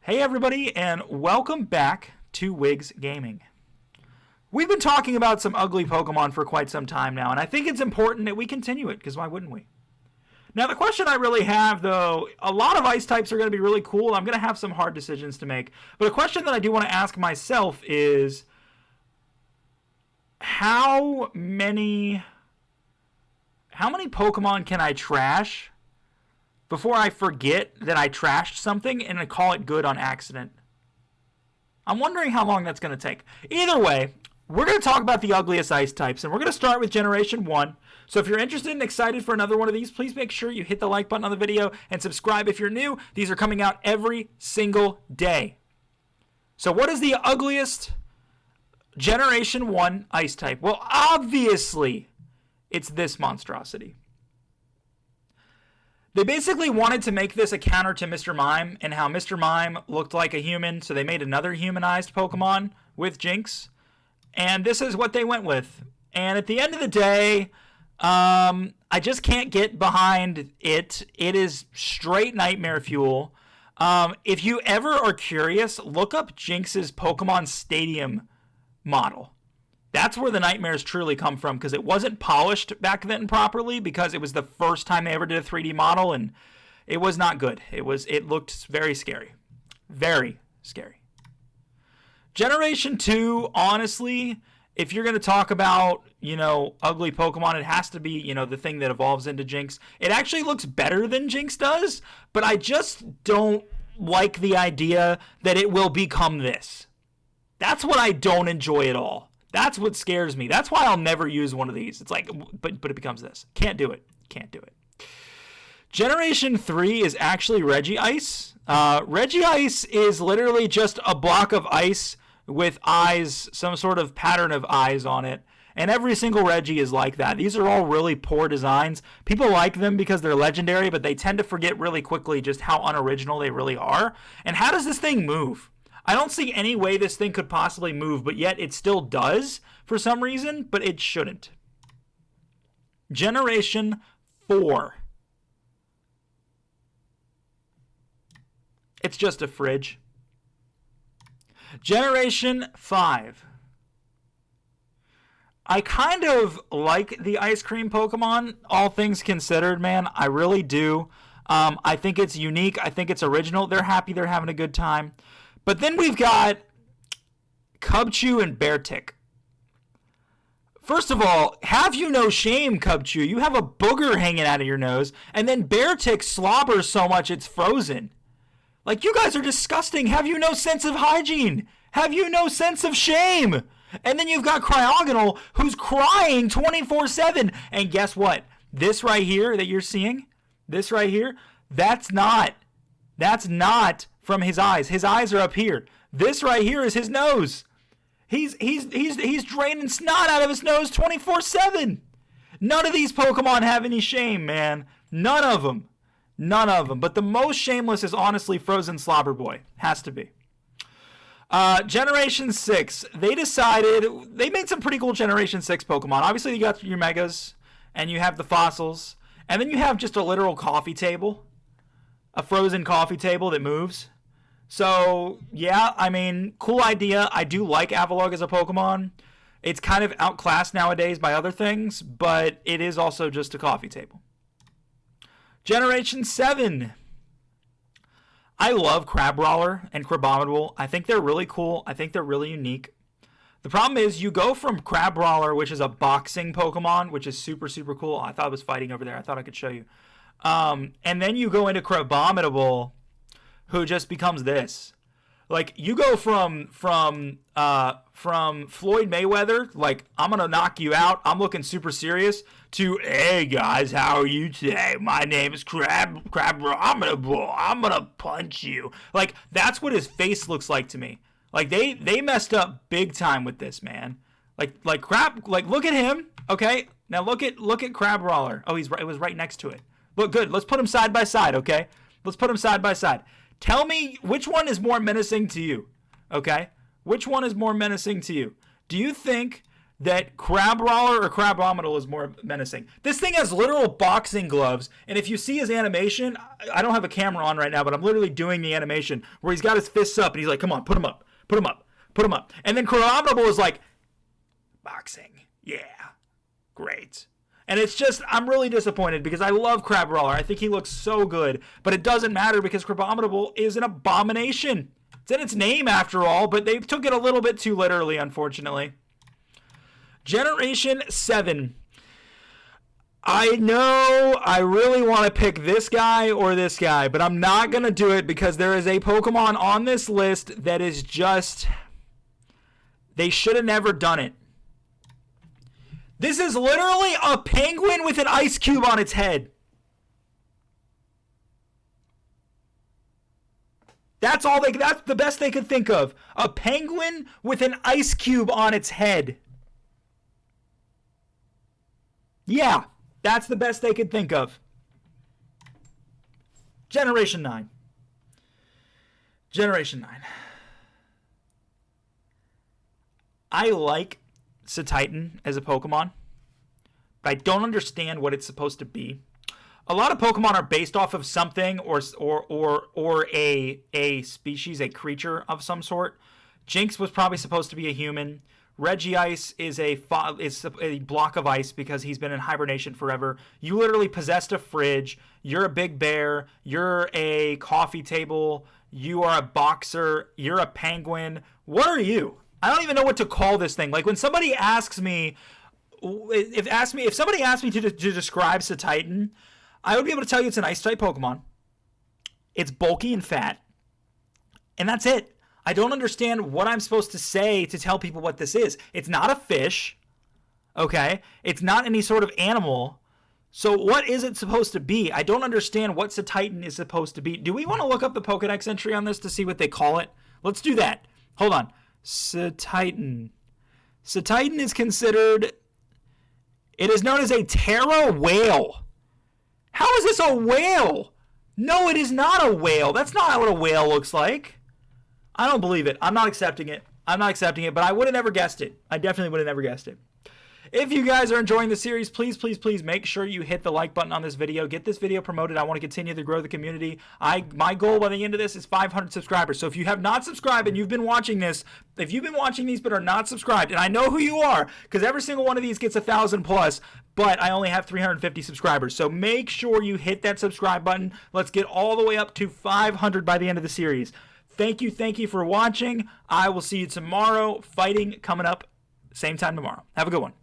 Hey everybody, and welcome back to Wigs Gaming. We've been talking about some ugly Pokemon for quite some time now, and I think it's important that we continue it, because why wouldn't we? Now, the question I really have, though, a lot of ice types are going to be really cool. I'm going to have some hard decisions to make. But a question that I do want to ask myself is, how many Pokemon can I trash before I forget that I trashed something and I call it good on accident? I'm wondering how long that's going to take. Either way, we're going to talk about the ugliest ice types, and we're going to start with Generation 1. So if you're interested and excited for another one of these, please make sure you hit the like button on the video and subscribe if you're new. These are coming out every single day. So what is the ugliest Generation 1 ice type? Well, obviously, it's this monstrosity. They basically wanted to make this a counter to Mr. Mime and how Mr. Mime looked like a human, so they made another humanized Pokemon with Jinx. And this is what they went with. And at the end of the day, I just can't get behind it. It is straight nightmare fuel. If you ever are curious, look up Jinx's Pokemon Stadium model. That's where the nightmares truly come from, because it wasn't polished back then properly, because it was the first time they ever did a 3D model, and it was not good. It looked very scary. Very scary. Generation 2, honestly, if you're going to talk about, ugly Pokemon, it has to be, the thing that evolves into Jinx. It actually looks better than Jinx does, but I just don't like the idea that it will become this. That's what I don't enjoy at all. That's what scares me. That's why I'll never use one of these. It's like, but it becomes this. Can't do it. Can't do it. Generation 3 is actually Regice. Regice is literally just a block of ice with eyes, some sort of pattern of eyes on it. And every single Regi is like that. These are all really poor designs. People like them because they're legendary, but they tend to forget really quickly just how unoriginal they really are. And how does this thing move? I don't see any way this thing could possibly move, but yet it still does for some reason, but it shouldn't. Generation 4. It's just a fridge. Generation 5. I kind of like the ice cream Pokemon, all things considered, man. I really do. I think it's unique. I think it's original. They're happy. They're having a good time. But then we've got Cubchoo and Beartick. First of all, have you no shame, Cubchoo? You have a booger hanging out of your nose, and then Beartick slobbers so much it's frozen. Like, you guys are disgusting. Have you no sense of hygiene? Have you no sense of shame? And then you've got Cryogonal, who's crying 24/7. And guess what? This right here that you're seeing, this right here, that's not from his eyes. His eyes are up here. This right here is his nose. He's draining snot out of his nose 24/7. None of these Pokemon have any shame, man. None of them. None of them. But the most shameless is honestly Frozen Slobber Boy. Has to be. Generation 6. They made some pretty cool Generation 6 Pokemon. Obviously, you got your Megas, and you have the fossils, and then you have just a literal coffee table. A frozen coffee table that moves. So, yeah, I mean, cool idea. I do like Avalugg as a Pokemon. It's kind of outclassed nowadays by other things, but it is also just a coffee table. Generation 7. I love Crabrawler and Crabominable. I think they're really cool. I think they're really unique. The problem is you go from Crabrawler, which is a boxing Pokemon, which is super, super cool. I thought it was fighting over there. I thought I could show you. And then you go into Crabominable, who just becomes this. Like, you go from Floyd Mayweather, like, I'm gonna knock you out, I'm looking super serious, to, hey guys, how are you today? My name is Crabominable, I'm gonna punch you. Like, that's what his face looks like to me. Like, they messed up big time with this, man. Like look at him, okay? Now look at Crabrawler. Oh, it was right next to it. Look good. Let's put them side by side, okay? Let's put them side by side. Tell me which one is more menacing to you, okay? Which one is more menacing to you? Do you think that Crabrawler or Crabominal is more menacing. This thing has literal boxing gloves, and if you see his animation, I don't have a camera on right now, but I'm literally doing the animation where he's got his fists up, and he's like, come on, put him up, put him up, put him up. And then Crabominal is like, boxing, yeah, great. And it's just, I'm really disappointed because I love Crabrawler. I think he looks so good, but it doesn't matter because Crabominable is an abomination. It's in its name after all, but they took it a little bit too literally, unfortunately. Generation 7. I know I really want to pick this guy or this guy, but I'm not going to do it because there is a Pokemon on this list that is just, they should have never done it. This is literally a penguin with an ice cube on its head. That's the best they could think of. A penguin with an ice cube on its head. Yeah, that's the best they could think of. Generation 9. Generation 9. I like Cetitan as a Pokemon, but I don't understand what it's supposed to be. A lot of Pokemon are based off of something or a species, a creature of some sort. Jinx was probably supposed to be a human. Regice is a block of ice because he's been in hibernation forever. You literally possessed a fridge. You're a big bear. You're a coffee table. You are a boxer. You're a penguin. What are you? I don't even know what to call this thing. Like when somebody asks me, if somebody asked me to describe Cetitan, I would be able to tell you it's an ice type Pokemon. It's bulky and fat. And that's it. I don't understand what I'm supposed to say to tell people what this is. It's not a fish. Okay? It's not any sort of animal. So what is it supposed to be? I don't understand what Cetitan is supposed to be. Do we want to look up the Pokedex entry on this to see what they call it? Let's do that. Hold on. Cetitan. Cetitan is considered... It is known as a Terra whale. How is this a whale? No, it is not a whale. That's not what a whale looks like. I don't believe it. I'm not accepting it. I'm not accepting it, but I would have never guessed it. I definitely would have never guessed it. If you guys are enjoying the series, please, please, please make sure you hit the like button on this video. Get this video promoted. I want to continue to grow the community. My goal by the end of this is 500 subscribers. So if you have not subscribed and you've been watching this, if you've been watching these but are not subscribed, and I know who you are because every single one of these gets 1,000 plus, but I only have 350 subscribers. So make sure you hit that subscribe button. Let's get all the way up to 500 by the end of the series. Thank you for watching. I will see you tomorrow. Fighting coming up same time tomorrow. Have a good one.